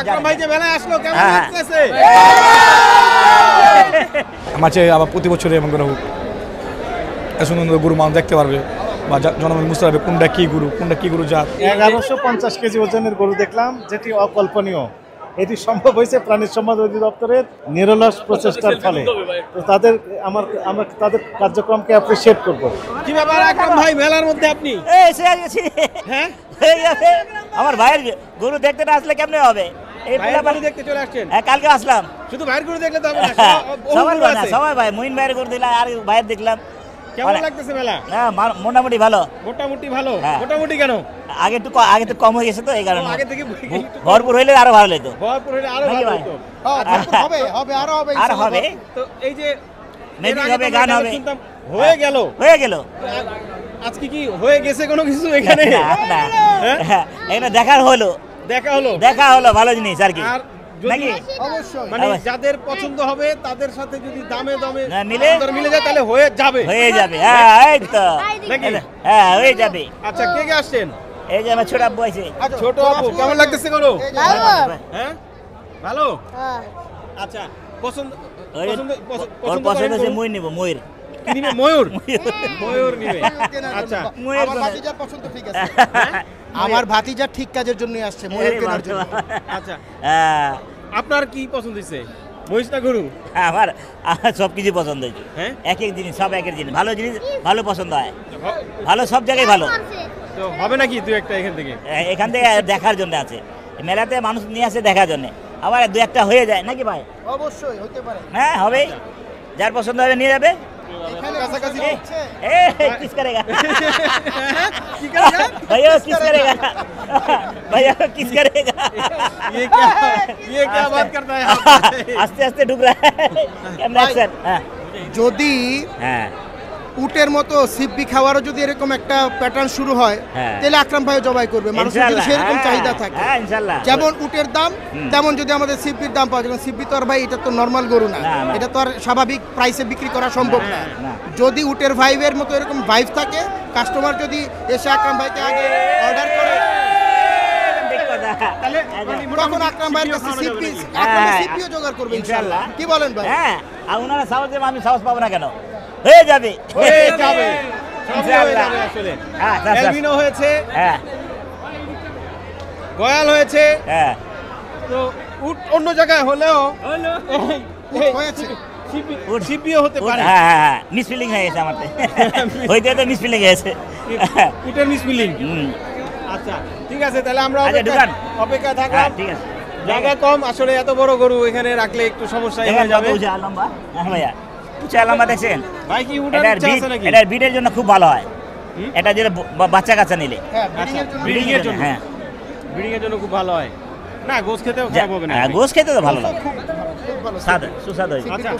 আকরাম ভাই যে মেলায় আসলো কেমন লাগতেছে? আমার চেয়ে আবার প্রতি বছরে এমন করে হোক, এত সুন্দর গরু মানুষ দেখতে পারবে বা জনগণ বুঝতে পারবে কোনটা কি গরু জাত। 1150 কেজি ওজনের গরু দেখলাম, যেটি অকল্পনীয়। এটি সম্ভব হয়েছে প্রাণী সম্পদ অধিদপ্তরের নিরলস প্রচেষ্টার ফলে। তো আমরা তাদের কার্যক্রমকে অ্যাপ্রিসিয়েট করব। কি ব্যাপার আকরাম ভাই, মেলার মধ্যে আপনি? হ্যাঁ, আমার ভাইয়ের গরু দেখতে না আসলে কেমনে হবে? এই ভাইয়ের গরু দেখতে চলে আসছেন? হ্যাঁ, কালকে আসলাম। শুধু ভাইয়ের গরু দেখলে তো হবে না, সবার ভাই না, সবাই ভাই। মুইন ভাইয়ের গরু দিলাম আর ভাইয়ের দেখলাম। কেমন লাগতেছে মেলা? হ্যাঁ, মোটামুটি ভালো। মোটামুটি ভালো? মোটামুটি কেন? আগে একটু কম হয়ে গেছে তো, এই কারণে। আগে থেকে ভরপুর হইলে আরো ভালো হতো। ভরপুর হলে আরো ভালো হতো। আর হবে তো এই যে মেজিক হবে, গান হবে, হয়ে গেল। আজকে কি হয়ে গেছে কোনো কিছু এখানে? এখানে দেখা হলো ভালো জিনিস আর কি। আর যদি মানে যাদের পছন্দ হবে তাদের সাথে যদি দামে মিলে যায় তাহলে হয়ে যাবে। হ্যাঁ, এই তো। হ্যাঁ, হয়ে যাবে। আচ্ছা, কে আসছেন? এই যে আমার ছোট আব্বু আছে। ছোট আব্বু, কেমন লাগতেছে গরু? হ্যাঁ, ভালো। আচ্ছা, পছন্দ হচ্ছে ময়ূর নিব। ময়ূর নিবে। আচ্ছা, আমার ভাতিজা ঠিক কাজের জন্য আসছে, ময়ূর কেনার জন্য। আচ্ছা, আপনার কি পছন্দ হয়েছে, মহিষ না গরু? আমার সবকিছু পছন্দ হয়েছে। হ্যাঁ, এক জিনিস, সব এক জিনিস। ভালো জিনিস ভালো পছন্দ হয়, ভালো সব জায়গায় ভালো। তো হবে নাকি দু একটা এখান থেকে দেখার জন্য আছে, মেলাতে মানুষ নিয়ে আসে দেখার জন্য, আবার দু একটা হয়ে যায় নাকি ভাই? অবশ্যই হতে পারে। হ্যাঁ, হবে। যার পছন্দ হবে নিয়ে যাবে। किस करेगा भैया, किस करेगा भैया, किस करेगा? ये क्या बात करता है? आस्ते आस्ते ढुक रहा है कैमरा एक्शन। যদি উটের মতো সিপি খাওয়ারও যদি এরকম একটা প্যাটার্ন শুরু হয়, তাহলে আকরাম ভাই জবাই করবে। মানুষের যদি সেরকম চাহিদা থাকে, যেমন উটের দাম তেমন যদি আমাদের সিপির দাম পাওয়া যায়। সিপি তো আর ভাই এটা তো নর্মাল গরু না, এটা তো আর স্বাভাবিক প্রাইসে বিক্রি করা সম্ভব না। যদি উটের ভাইবের মতো এরকম ভাইব থাকে, কাস্টমার যদি এসে আকরাম ভাইকে আগে অর্ডার করে, তখন আকরাম ভাইয়ের কাছে সিপিও জোগাড় করবে ইনশাআল্লাহ। কি বলেন ভাই? হ্যাঁ, আর ওনারা সাহস দেবে, আমি সাহস পাবো না কেন? হয়ে যাবে আসলে। এলবিনো হয়েছে, গয়াল হয়েছে, তো উট অন্য জায়গায় হলেও হয়েছে সিপিও হতে পারে। হ্যাঁ, মিসফিলিং হয়ে গেছে আমার হইতে তো মিসফিলিং হয়েছে, উটের মিসফিলিং। আচ্ছা, ঠিক আছে, তাহলে আমরা অপেক্ষা থাকলাম। ঠিক আছে, জায়গা কম আসলে, এত বড় গরু এখানে রাখলে একটু সমস্যা হয়ে যাবে। লম্বা ভাইয়া, লম্বা দেখছেন ভাই? কি উঠার ইচ্ছা আছে নাকি? এটা বিডের জন্য খুব ভালো হয়। এটা যেটা বাচ্চা কাচ্চা নিলে, ব্রিডিং এর জন্য। হ্যাঁ, ব্রিডিং এর জন্য খুব ভালো হয়। না, গোশ খেতেও খারাপ হবে না। গোশ খেতে তো ভালো লাগে, স্বাদ সুস্বাদ হয়। আচ্ছা,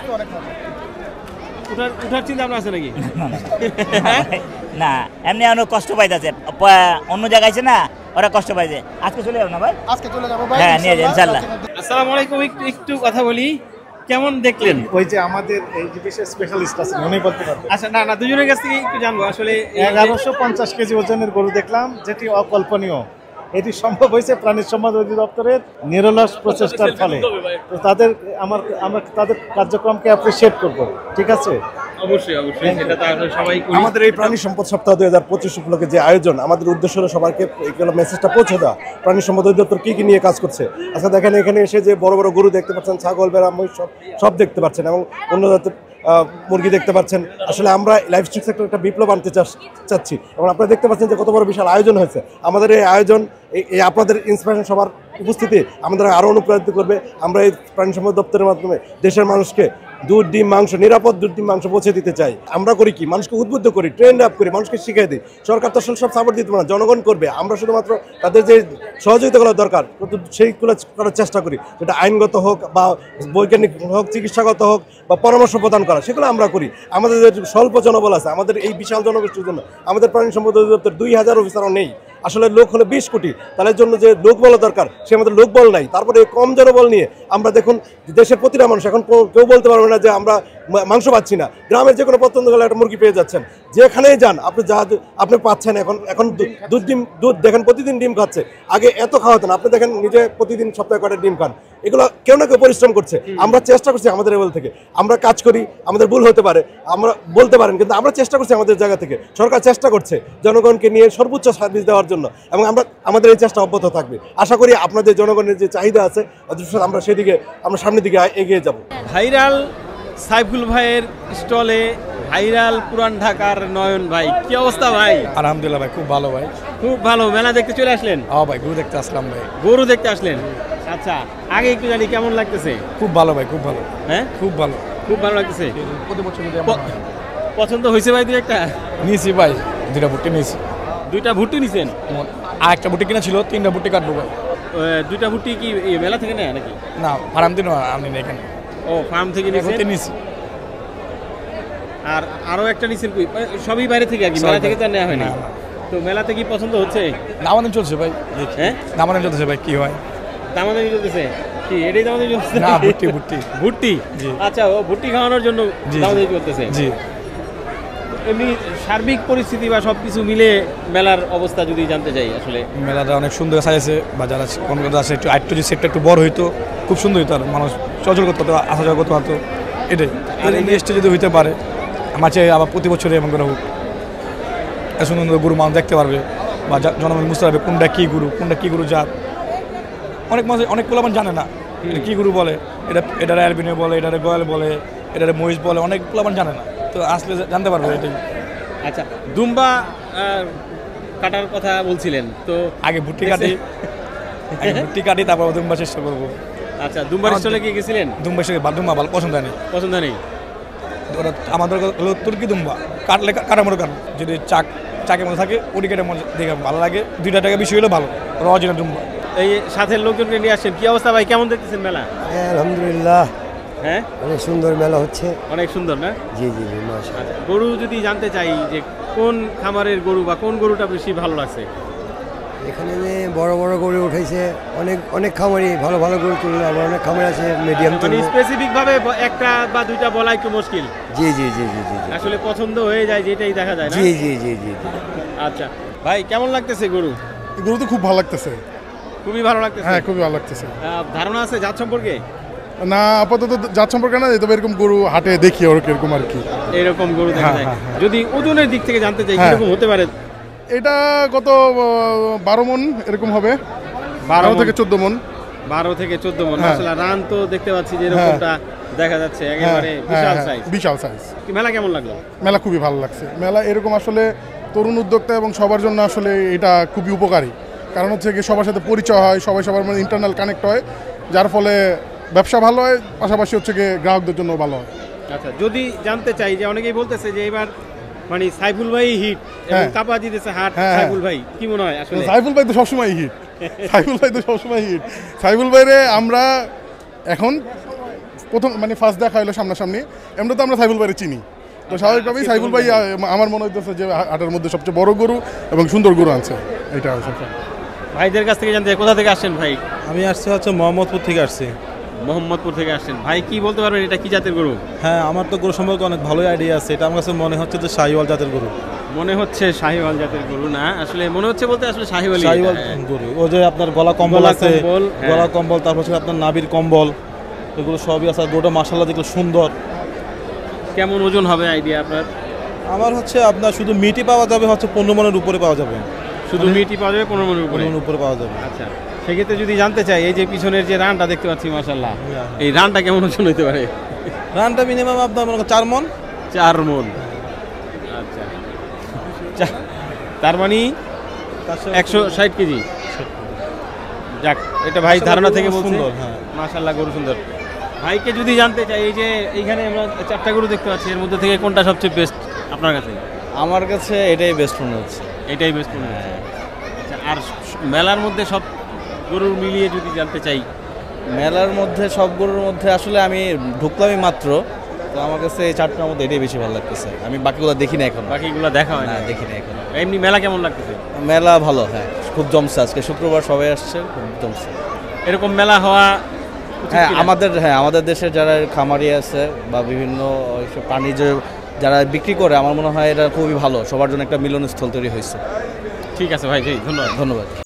উঠার চিন্তা ভাবনা আছে নাকি? না, এমনি অনেক কষ্ট পাইতেছে, অন্য জায়গায় আছে না, ওরা কষ্ট পাইছে। আজকে চলে যাবো না ভাই? আজকে চলে যাবো ভাই। হ্যাঁ, নিয়ে যান ইনশাআল্লাহ। আসসালামু আলাইকুম। একটু কথা বলি, কেমন দেখলেন? ওই যে আমাদের এই যে বিশেষ স্পেশালিস্ট আছেন, উনি বলতে পারবেন। আচ্ছা, না দুজনের কাছ থেকে একটু জানবো। আসলে 1150 কেজি ওজনের গরু দেখলাম, যেটি অকল্পনীয়। এটি সম্ভব হয়েছে প্রাণী সম্পদ অধিদপ্তরের নিরলস প্রচেষ্টার ফলে। তো আমরা তাদের কার্যক্রমকে অ্যাপ্রিসিয়েট করব। ঠিক আছে, অবশ্যই সেটা তো আসলে সবাই করি। আমাদের এই প্রাণী সম্পদ সপ্তাহ 2025 উপলক্ষে যে আয়োজন, আমাদের উদ্দেশ্য হলো সবাইকে এইগুলো মেসেজটা পৌঁছে দেওয়া। প্রাণী সম্পদ অধিদপ্তর কী কী নিয়ে কাজ করছে। আচ্ছা, দেখেন এখানে এসে যে বড় বড় গরু দেখতে পাচ্ছেন, ছাগল, ভেড়া, মহিষ সব দেখতে পাচ্ছেন, এবং অন্য জাতের মুরগি দেখতে পাচ্ছেন। আসলে আমরা লাইভস্টক সেক্টর একটা বিপ্লব আনতে চাচ্ছি, এবং আপনারা দেখতে পাচ্ছেন যে কত বড় বিশাল আয়োজন হয়েছে। আমাদের এই আয়োজন, এই আপনাদের ইন্সপিরেশন, সবার উপস্থিতি আমাদের আরও অনুপ্রাণিত করবে। আমরা এই প্রাণী সম্পদ দপ্তরের মাধ্যমে দেশের মানুষকে দুধ, ডিম, মাংস, নিরাপদ দুধ, ডিম, মাংস পৌঁছে দিতে চাই। আমরা করি কি, মানুষকে উদ্বুদ্ধ করি, ট্রেন্ড আপ করি, মানুষকে শিখিয়ে দিই। সরকার তো আসলে সব সাপোর্ট দিতে পারে না, জনগণ করবে। আমরা শুধুমাত্র তাদের যে সহযোগিতাগুলো দরকার সেইগুলো করার চেষ্টা করি, যেটা আইনগত হোক বা বৈজ্ঞানিক হোক, চিকিৎসাগত হোক বা পরামর্শ প্রদান করা, সেগুলো আমরা করি। আমাদের যে স্বল্প জনবল আছে, আমাদের এই বিশাল জনগোষ্ঠীর জন্য আমাদের প্রাণী সম্পদ অধিদপ্তর 2000 অফিসারও নেই। আসলে লোক হলো 20 কোটি, তাদের জন্য যে লোকবল দরকার, সে আমাদের লোকবল নাই। তারপরে কম জনবল নিয়ে আমরা দেখুন দেশের প্রতিটা মানুষ, এখন কেউ বলতে পারবে না যে আমরা মাংস পাচ্ছি না। গ্রামের যে কোনো প্রত্যন্ত গেলে একটা মুরগি পেয়ে যাচ্ছেন, যেখানেই যান আপনি আপনি পাচ্ছেন। এখন দুধ দেখেন প্রতিদিন ডিম খাচ্ছে, আগে এত খাওয়াতেন, আপনি দেখেন নিজে প্রতিদিন সপ্তাহে কয়টা ডিম খান। এগুলো কেউ না কেউ পরিশ্রম করছে। আমরা চেষ্টা করছি আমাদের লেভেল থেকে, আমরা কাজ করি, আমাদের ভুল হতে পারে, আমরা বলতে পারেন, কিন্তু আমরা চেষ্টা করছি আমাদের জায়গা থেকে। সরকার চেষ্টা করছে জনগণকে নিয়ে সর্বোচ্চ সার্ভিস দেওয়ার জন্য, এবং আমাদের এই চেষ্টা অব্যাহত থাকবে। আশা করি আপনাদের জনগণের যে চাহিদা আছে আমরা সেদিকে আমরা সামনের দিকে এগিয়ে যাব। ভাইরাল সাইফুল ভাইয়ের স্টলে ভাইরাল পুরান ঢাকার নয়ন ভাই, কি অবস্থা ভাই? আলহামদুলিল্লাহ ভাই, খুব ভালো ভাই। খুব ভালো। মেলা দেখতে চলে আসলেন? হ্যাঁ ভাই, গরু দেখতে আসলাম ভাই। গরু দেখতে আসলেন, আচ্ছা। আগে একটু জানি কেমন লাগতেছে? খুব ভালো ভাই, খুব ভালো। হ্যাঁ, খুব ভালো, খুব ভালো লাগতেছে। প্রতি বছর পছন্দ হয়েছে ভাই? দুই একটা নিয়েছি ভাই, 2টা ভুট্টি নিয়েছি। 2টা ভুট্টি নিছেন? আর একটা ভুট্টি কিনা ছিল, 3টা ভুট্টি কাটবো ভাই। 2টা ভুট্টি কি মেলা থেকে নেয় নাকি? না, ফার্ম থেকে আনি না এখানে। ও, ফার্ম থেকে নিয়েছি। আর আরো একটা নিছেন? সবই বাইরে থেকে আর কি, মেলা থেকে তো নেওয়া হয় না। তো মেলাতে কি পছন্দ হচ্ছে? দামাদামি চলছে ভাই। হ্যাঁ, দামাদামি চলছে ভাই। কি হয়? দামাদামি চলতেছে? কি এটাই দামাদামি চলতেছে? না, ভুট্টি। আচ্ছা, ও ভুট্টি খাওয়ানোর জন্য দামাদামি করতেছে। জি। এমনি সার্বিক পরিস্থিতি বা সবকিছু মিলে মেলার অবস্থা যদি জানতে চাই, আসলে মেলাটা অনেক সুন্দর সাজাইছে, বা যারা কনকর্ড আছে একটু যদি সেটটা একটু বড় হইতো খুব সুন্দর হইতো, আর মানুষ চলাচল করতে হতো, আসা যাওয়া করতে পারতো। এটাই, আর এই জিনিসটা যদি হইতে পারে, আমার চাই আবার প্রতি বছরে এমন করে হোক। এত সুন্দর গরু মানুষ দেখতে পারবে, বা জনগণ বুঝতে পারবে কোনটা কী গরু জাত। অনেক মানুষ, অনেক পোলাপান জানে না এটা কী গরু বলে, এটা অ্যালবিনো বলে, এটা গয়াল বলে, এটা মহিষ বলে, অনেক পোলাপান জানে না। তো আসলে জানতে পারবো এটাই। আচ্ছা, দুম্বা কাটার কথা বলছিলেন তো? আগে ভুট্টি কাটি, তারপর দুম্বা চেষ্টা করবো। আচ্ছা, দুম্বার স্টলে কি গেছিলেন? দুম্বা ভালো পছন্দ নেই। পছন্দ নেই? আমাদের হলো তুর্কি দুম্বা, কাটলে কাটামোড়ো কাটবে। যদি চাকের মধ্যে থাকে ওটি কেটে দেখে ভালো লাগে। 2 টাকা বেশি হলে ভালো, অরিজিনাল দুম্বা। এই সাথে লোকজনকে নিয়ে আসেন, কি অবস্থা ভাই? কেমন দেখতেছেন মেলা? আলহামদুলিল্লাহ, হ্যাঁ, অনেক সুন্দর মেলা হচ্ছে। অনেক সুন্দর না? জি জি জি, মাশাআল্লাহ। গরু যদি জানতে চাই যে কোন খামারের গরু বা কোন গরুটা বেশি ভালো লাগছে? এখানে যে বড় বড় গরু উঠেছে, অনেক খামারি ভালো ভালো গরু তুললো, আবার অনেক খামার আছে মিডিয়াম মানে স্পেসিফিক ভাবে একটা বা 2টা বলা একটু মুশকিল। জি জি জি জি জি, আসলে পছন্দ হয়ে যায় যেটাই দেখা যায় না? জি জি জি জি। আচ্ছা ভাই, কেমন লাগতেছে গরু? গরু তো খুব ভালো লাগতেছে। খুবই ভালো লাগতেছে? হ্যাঁ, খুবই ভালো লাগতেছে। ধারণা আছে জাত সম্পর্কে? না, আপাতত জাত সম্পর্কে না, তবে এরকম গরু হাটে দেখি এরকম আর কি। এরকম গরু দেখা যায়। যদি ওজনের দিক থেকে জানতে চাই, কিরকম হতে পারে? এটা কত 12 মন এরকম হবে, 12 থেকে 14 মন। 12 থেকে 14 মন। আসলে রান তো দেখতে পাচ্ছি যে এরকমটা দেখা যাচ্ছে, একেবারে বিশাল সাইজ। বিশাল সাইজ। মেলা কেমন লাগলো? মেলা খুবই ভালো লাগছে। মেলা এরকম আসলে তরুণ উদ্যোক্তা এবং সবার জন্য আসলে এটা খুবই উপকারী। কারণ হচ্ছে কি, সবার সাথে পরিচয় হয়, সবার মানে ইন্টারনাল কানেক্ট হয়, যার ফলে ব্যবসা ভালো হয়, পাশাপাশি হচ্ছে কি গ্রাহকদের জন্য ভালো হয়। আচ্ছা, যদি জানতে চাই যে অনেকেই বলতেছে যে এবার মানে সাইফুল ভাই হিট এবং কাপা দিতেছে হাট, সাইফুল ভাই কি মনে হয় আসলে? সাইফুল ভাই তো সবসময় হিট। সাইফুল ভাইরে আমরা এখন প্রথম মানে ফার্স্ট দেখা হলো সামনাসামনি, এমনি তো আমরা সাইফুল ভাইরে চিনি, তো স্বাভাবিকভাবেই সাইফুল ভাই আমার মনে হইতেছে যে হাটের মধ্যে সবচেয়ে বড় গরু এবং সুন্দর গরু আনছে। এটা ভাইদের কাছ থেকে জানতে, কোথা থেকে আসছেন ভাই? আমি আসছি হচ্ছে মোহাম্মদপুর থেকে আসছি। মোহাম্মদপুর থেকে আসছেন ভাই, কি বলতে পারবেন এটা কি জাতের গরু? হ্যাঁ, আমার তো গরু সম্পর্কে অনেক ভালোই আইডিয়া আছে। এটা আমার কাছে মনে হচ্ছে যে শাহিওয়াল জাতের গরু। মনে হচ্ছে শাহিওয়াল জাতের গরু না? আসলে মনে হচ্ছে বলতে আসলে শাহিওয়াল গরু। ও যে আপনার গলা কম্বল আছে, গলা কম্বল, তারপর হচ্ছে আপনার নাভির কম্বল, এগুলো সবই আছে। গরুটা মাশাআল্লাহ দেখলে সুন্দর। কেমন ওজন হবে আইডিয়া আপনার? আমার হচ্ছে আপনার শুধু মিটই পাওয়া যাবে হচ্ছে 15 মনের উপরে পাওয়া যাবে। শুধু মিটই পাওয়া যাবে 15 মনের উপরে পাওয়া যাবে। আচ্ছা, সেক্ষেত্রে যদি জানতে চাই, এই যে পিছনের যে রানটা দেখতে পাচ্ছি মাশাআল্লাহ, এই রানটা কেমন ওজন হতে পারে? রানটা মিনিমাম আপনার 4 মন। 4 মন। আচ্ছা, তার মানে 160 কেজি। যাক, এটা ভাই ধারণা থেকে বলছি। হ্যাঁ, মাশাআল্লাহ গরু সুন্দর। ভাইকে যদি জানতে চাই, এই যে এইখানে আমরা 4টা গরু দেখতে পাচ্ছি, এর মধ্যে থেকে কোনটা সবচেয়ে বেস্ট আপনার কাছে? আমার কাছে এটাই বেস্ট মনে হচ্ছে। এটাই বেস্ট মনে হচ্ছে। আচ্ছা, আর মেলার মধ্যে সব গরু মিলিয়ে যদি জানতে চাই? মেলার মধ্যে সব গরুর মধ্যে আসলে আমি ঢুকলামই মাত্র, তো আমার কাছে এই 4টার মধ্যে এটাই বেশি ভালো লাগতেছে। আমি বাকিগুলো দেখি না এখন। বাকিগুলো দেখা হয় না? দেখি না এখন। এমনি মেলা কেমন লাগতেছে? মেলা ভালো, হ্যাঁ, খুব জমছে। আজকে শুক্রবার, সবাই আসছে, খুব জমছে। এরকম মেলা হওয়া হ্যাঁ কিনা? আমাদের দেশের যারা খামারি আছে বা বিভিন্ন এইসব প্রাণী যারা বিক্রি করে, আমার মনে হয় এটা খুবই ভালো, সবার জন্য একটা মিলনস্থল তৈরি হয়েছে। ঠিক আছে ভাই, ধন্যবাদ। ধন্যবাদ।